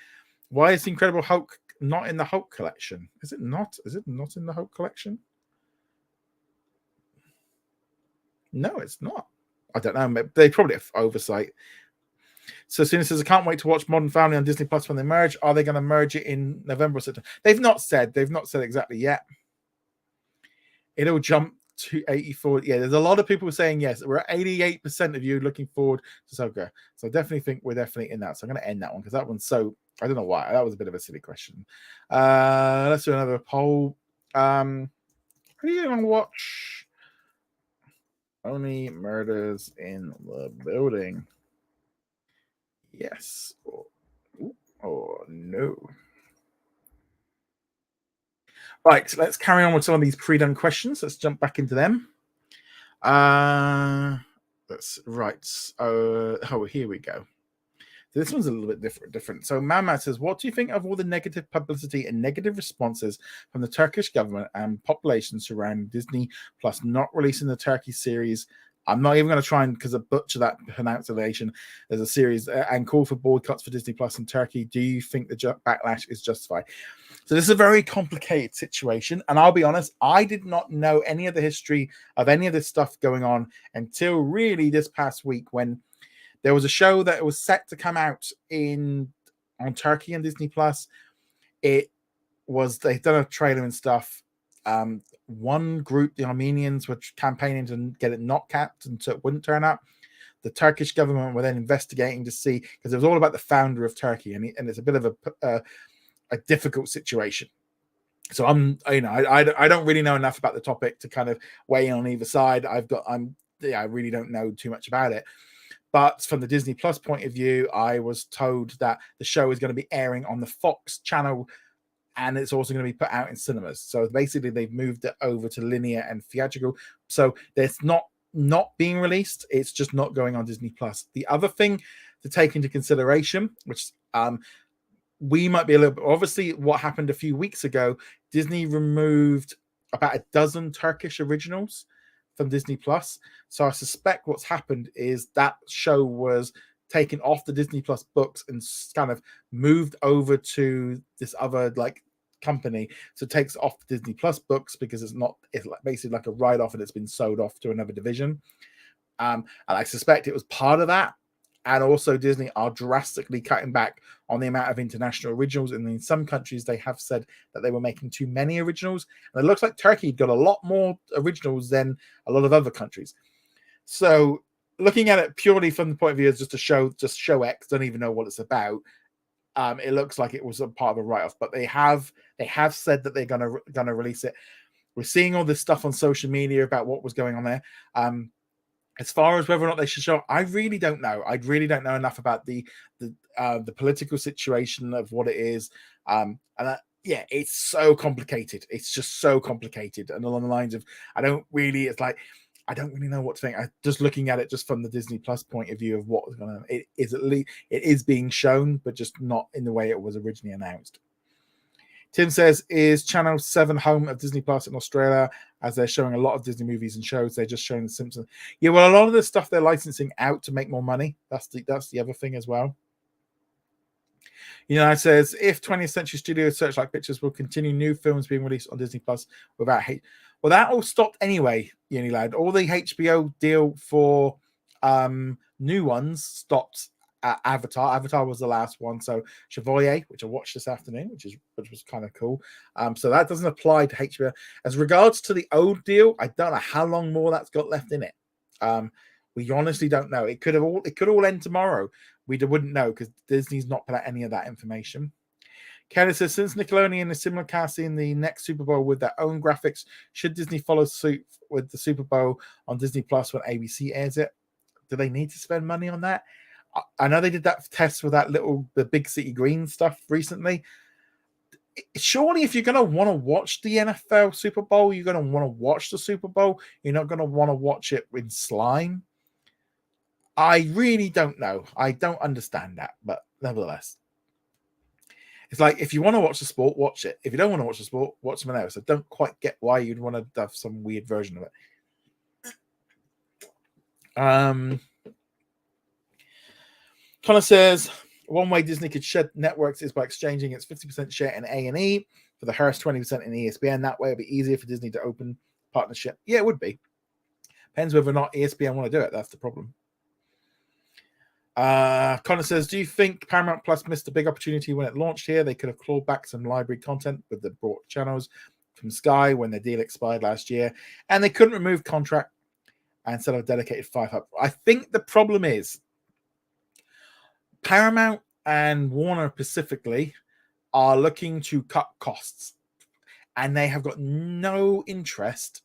Why is the Incredible Hulk not in the Hulk collection? Is it not? Is it not in the Hulk collection? No, it's not. I don't know. They probably have oversight. So Suna says, I can't wait to watch Modern Family on Disney Plus when they merge. Are they going to merge it in November or September? They've not said exactly yet. It'll jump to 84. Yeah, there's a lot of people saying yes. We're at 88% of you looking forward to Soka. So I definitely think we're definitely in that. So I'm going to end that one because that one's so, I don't know why. That was a bit of a silly question. Let's do another poll. Who are you going to watch? Only Murders in the Building. Yes or no. Right, let's carry on with some of these pre-done questions. Let's jump back into them. That's right. Oh, here we go. This one's a little bit different. So Mama says, what do you think of all the negative publicity and negative responses from the Turkish government and population surrounding Disney Plus not releasing the Turkey series? I'm not even going to try and, because I butcher that pronunciation, as a series, and call for boycotts for Disney Plus in Turkey. Do you think the backlash is justified? So this is a very complicated situation. And I'll be honest, I did not know any of the history of any of this stuff going on until really this past week, when there was a show that was set to come out on Turkey and Disney Plus. They've done a trailer and stuff. One group, the Armenians, were campaigning to get it not capped and so it wouldn't turn up. The Turkish government were then investigating to see, because it was all about the founder of Turkey, and it's a bit of a difficult situation. So I don't really know enough about the topic to kind of weigh in on either side. I really don't know too much about it. But from the Disney Plus point of view, I was told that the show is going to be airing on the Fox channel, and it's also going to be put out in cinemas. So basically, they've moved it over to linear and theatrical. So it's not being released. It's just not going on Disney Plus. The other thing to take into consideration, which we might be a little bit, obviously, what happened a few weeks ago, Disney removed about a dozen Turkish originals from Disney Plus. So I suspect what's happened is that show was taken off the Disney Plus books and kind of moved over to this other company. So it takes off the Disney Plus books because it's basically like a write-off, and it's been sold off to another division. And I suspect it was part of that. And also Disney are drastically cutting back on the amount of international originals. And in some countries, they have said that they were making too many originals. And it looks like Turkey got a lot more originals than a lot of other countries. So looking at it purely from the point of view as just show X, don't even know what it's about. It looks like it was a part of a write-off, but they have said that they're gonna release it. We're seeing all this stuff on social media about what was going on there. As far as whether or not they should show, I really don't know. I really don't know enough about the political situation of what it is. It's so complicated. It's just so complicated. And along the lines of, I don't really know what to think. Just looking at it just from the Disney Plus point of view of what was going on. It is being shown, but just not in the way it was originally announced. Tim says, is Channel 7 home of Disney Plus in Australia, as they're showing a lot of Disney movies and shows? They're just showing The Simpsons. Yeah, well, a lot of the stuff they're licensing out to make more money. That's the other thing as well. It says, if 20th Century Studios Searchlight Pictures will continue new films being released on Disney Plus without hate. Well, that all stopped anyway, Unilad. All the HBO deal for new ones stopped. Avatar was the last one. So Chevalier, which I watched this afternoon, which was kind of cool. So that doesn't apply to HBO. As regards to the old deal, I don't know how long more that's got left in it. We honestly don't know. It could all end tomorrow. We wouldn't know because Disney's not put out any of that information. Kelly says, since Nickelodeon is similar casting in the next Super Bowl with their own graphics, should Disney follow suit with the Super Bowl on Disney Plus when ABC airs it? Do they need to spend money on that? I know they did that test with the Big City Green stuff recently. Surely, if you're going to want to watch the NFL Super Bowl, you're going to want to watch the Super Bowl. You're not going to want to watch it in slime. I really don't know. I don't understand that, but nevertheless. It's like, if you want to watch the sport, watch it. If you don't want to watch the sport, watch something else. I don't quite get why you'd want to have some weird version of it. Connor says, one way Disney could shed networks is by exchanging its 50% share in A&E for the Hearst 20% in ESPN. That way it'd be easier for Disney to open partnership. Yeah, it would be. Depends whether or not ESPN want to do it. That's the problem. Connor says, do you think Paramount Plus missed a big opportunity when it launched here? They could have clawed back some library content with the brought channels from Sky when their deal expired last year, and they couldn't remove contract and set a dedicated 5 up. I think the problem is Paramount and Warner specifically are looking to cut costs, and they have got no interest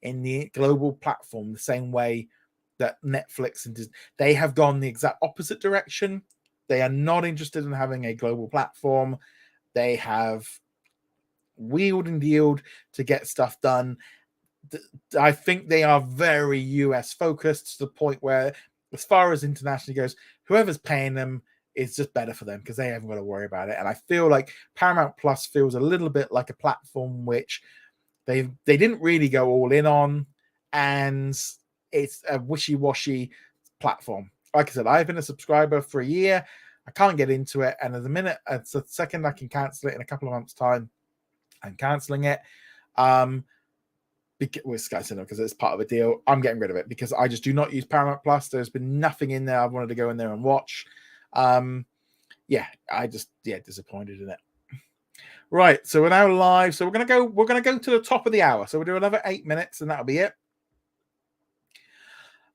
in the global platform the same way that Netflix and Disney. They have gone the exact opposite direction. They are not interested in having a global platform. They have wheeled and dealed to get stuff done. I think they are very US focused to the point where, as far as internationally goes, whoever's paying them is just better for them because they haven't got to worry about it. And I feel like Paramount Plus feels a little bit like a platform which they didn't really go all in on, and it's a wishy-washy platform. Like I said, I've been a subscriber for a year. I can't get into it, and at the second I can cancel it in a couple of months' time, I'm canceling it. With Sky Cinema, because it's part of a deal. I'm getting rid of it because I just do not use Paramount Plus. There's been nothing in there I've wanted to go in there and watch. Disappointed in it. Right, so we're now live. So we're gonna go to the top of the hour. So we'll do another 8 minutes, and that'll be it.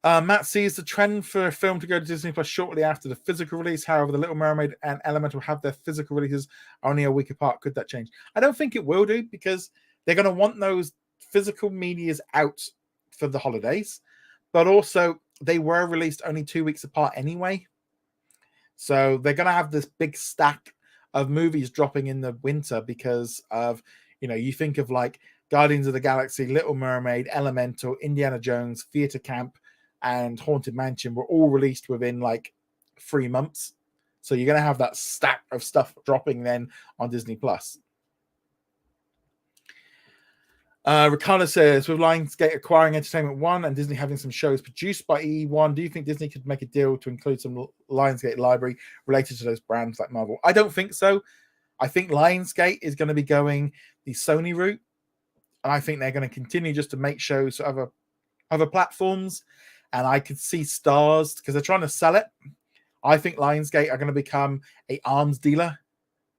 Matt sees the trend for a film to go to Disney Plus shortly after the physical release. However, The Little Mermaid and Elemental have their physical releases only a week apart. Could that change? I don't think it will do, because they're going to want those physical medias out for the holidays, but also they were released only 2 weeks apart anyway. So they're going to have this big stack of movies dropping in the winter because of, you think of like Guardians of the Galaxy, Little Mermaid, Elemental, Indiana Jones, Theater Camp, and Haunted Mansion were all released within like 3 months. So you're going to have that stack of stuff dropping then on Disney Plus. Ricardo says, with Lionsgate acquiring Entertainment One and Disney having some shows produced by E1, do you think Disney could make a deal to include some Lionsgate library related to those brands like Marvel? I don't think so. I think Lionsgate is going to be going the Sony route, and I think they're going to continue just to make shows for other platforms. And I could see Stars, because they're trying to sell it. I think Lionsgate are going to become an arms dealer,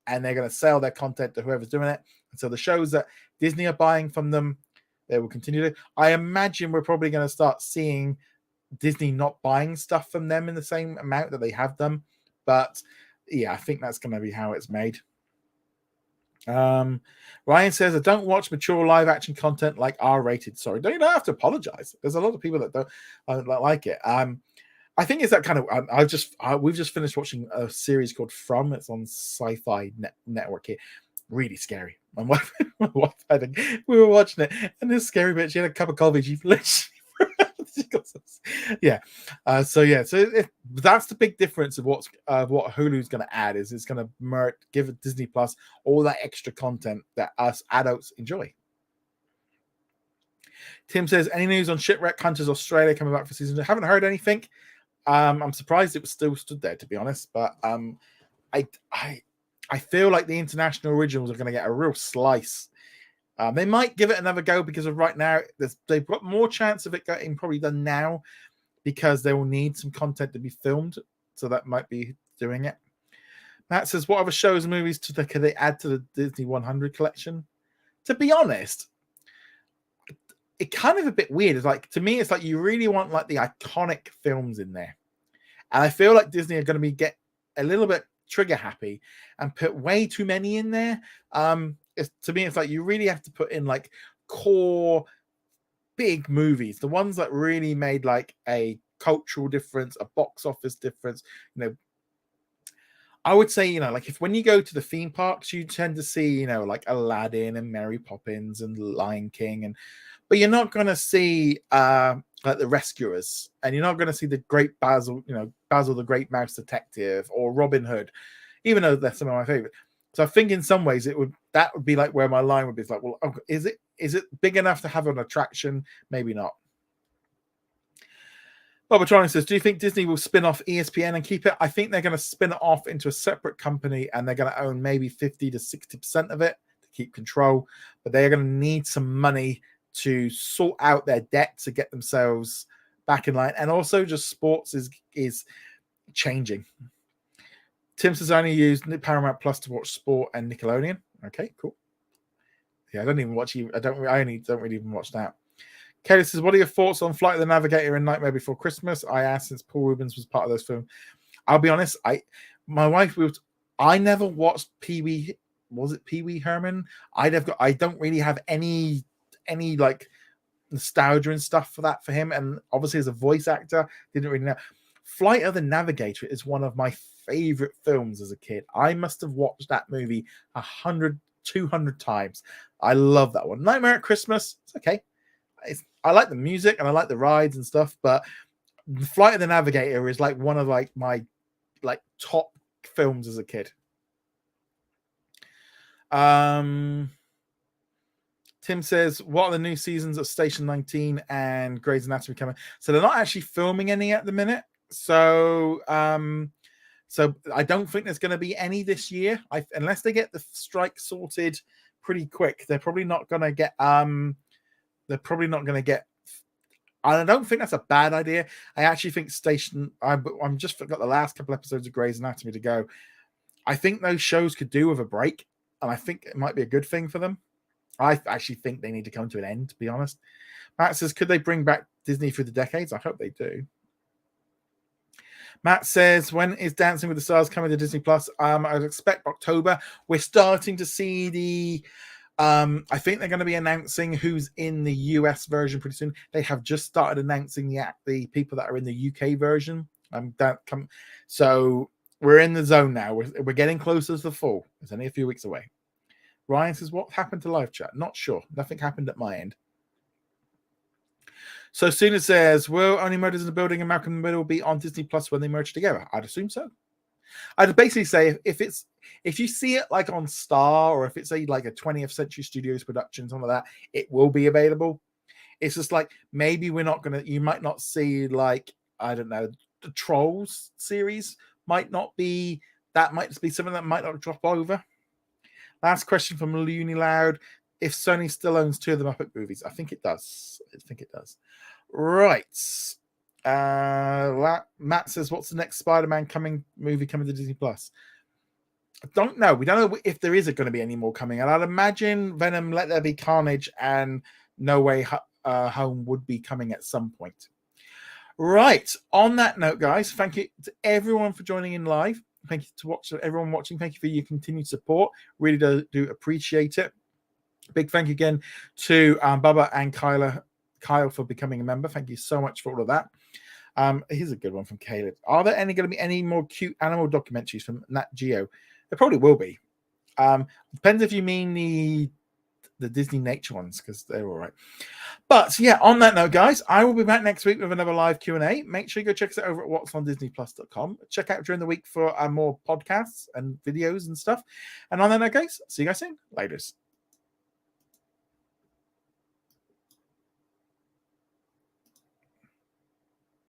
and they're going to sell their content to whoever's doing it. And so the shows that Disney are buying from them, they will continue to. I imagine we're probably going to start seeing Disney not buying stuff from them in the same amount that they have done. But yeah, I think that's going to be how it's made. Ryan says, I don't watch mature live action content like R-rated. Sorry, you don't have to apologize. There's a lot of people that don't like it. I think it's that kind of. We've just finished watching a series called From. It's on Sci-Fi Network here. Really scary. My wife, I think we were watching it, and this scary bit. She had a cup of coffee. She literally. Yeah. So that's the big difference of what Hulu's going to add is it's going to give Disney Plus all that extra content that us adults enjoy. Tim says, any news on Shipwreck Hunters Australia coming back for season 2? I haven't heard anything. I'm surprised it was still stood there, to be honest. But I feel like the international originals are going to get a real slice. They might give it another go because of right now. They've got more chance of it getting probably done now because they will need some content to be filmed. So that might be doing it. Matt says, what other shows and movies could they add to the Disney 100 collection? To be honest, it's kind of a bit weird. It's like, to me, it's like you really want like the iconic films in there. And I feel like Disney are going to get a little bit trigger happy and put way too many in there. To me, it's like you really have to put in like core big movies, the ones that really made like a cultural difference, a box office difference. I would say, like when you go to the theme parks, you tend to see, like Aladdin and Mary Poppins and Lion King, but you're not going to see like the Rescuers, and you're not going to see the Great Basil, Basil the Great Mouse Detective or Robin Hood, even though they're some of my favorite. So I think in some ways that would be like where my line would be. It's like, well, is it big enough to have an attraction? Maybe not. Bobatronic says, do you think Disney will spin off ESPN and keep it? I think they're going to spin it off into a separate company, and they're going to own maybe 50 to 60% of it to keep control. But they're going to need some money to sort out their debt to get themselves back in line. And also just sports is changing. Tim says, I only use Paramount Plus to watch sport and Nickelodeon. Okay, cool. Yeah, I don't even watch you. I only don't really even watch that. Kayla says, what are your thoughts on Flight of the Navigator and Nightmare Before Christmas? I asked since Paul Rubens was part of those films. I'll be honest, my wife I never watched Pee-wee. Was it Pee-wee Herman? I don't really have any like nostalgia and stuff for him, and obviously as a voice actor, didn't really know. Flight of the Navigator is one of my favorite films as a kid. I must have watched that movie 100, 200 times. I love that one. Nightmare at Christmas, it's okay. I like the music and I like the rides and stuff, but Flight of the Navigator is like one of my top films as a kid. Tim says, what are the new seasons of Station 19 and Grey's Anatomy coming? So they're not actually filming any at the minute. So I don't think there's going to be any this year. Unless they get the strike sorted pretty quick, they're probably not going to get I don't think that's a bad idea. I actually think I'm just got the last couple episodes of Grey's Anatomy to go. I think those shows could do with a break, and I think it might be a good thing for them. I actually think they need to come to an end, to be honest. Matt says, could they bring back Disney through the decades? I hope they do. Matt says, when is Dancing with the Stars coming to Disney Plus? I'd expect October. We're starting to see the I think they're going to be announcing who's in the US version pretty soon. They have just started announcing the people that are in the UK version. So we're in the zone now. We're getting closer to the fall. It's only a few weeks away. Ryan says, what happened to live chat? Not sure. Nothing happened at my end. So Suna says, will Only Murders in the Building and Malcolm in the Middle be on Disney Plus when they merge together? I'd assume so. I'd basically say if you see it like on Star, or if it's like a 20th Century Studios production, something like that, it will be available. It's just like maybe you might not see, like, I don't know, the Trolls series might be something that might not drop over. Last question from Looney Loud. If Sony still owns 2 of the Muppet movies, I think it does. Right. Matt says, what's the next Spider-Man movie coming to Disney Plus? I don't know. We don't know if there is going to be any more coming. And I'd imagine Venom, Let There Be Carnage, and No Way Home would be coming at some point. Right. On that note, guys, thank you to everyone for joining in live. Thank you to everyone watching. Thank you for your continued support. Really do appreciate it. Big thank you again to Bubba and Kyle for becoming a member. Thank you so much for all of that. Here's a good one from Caleb. Are there going to be any more cute animal documentaries from Nat Geo? There probably will be. Depends if you mean the Disney nature ones, because they're all right. But yeah, on that note, guys, I will be back next week with another live Q&A. Make sure you go check us out over at whatsondisneyplus.com. Check out during the week for more podcasts and videos and stuff. And on that note, guys, see you guys soon. Laters.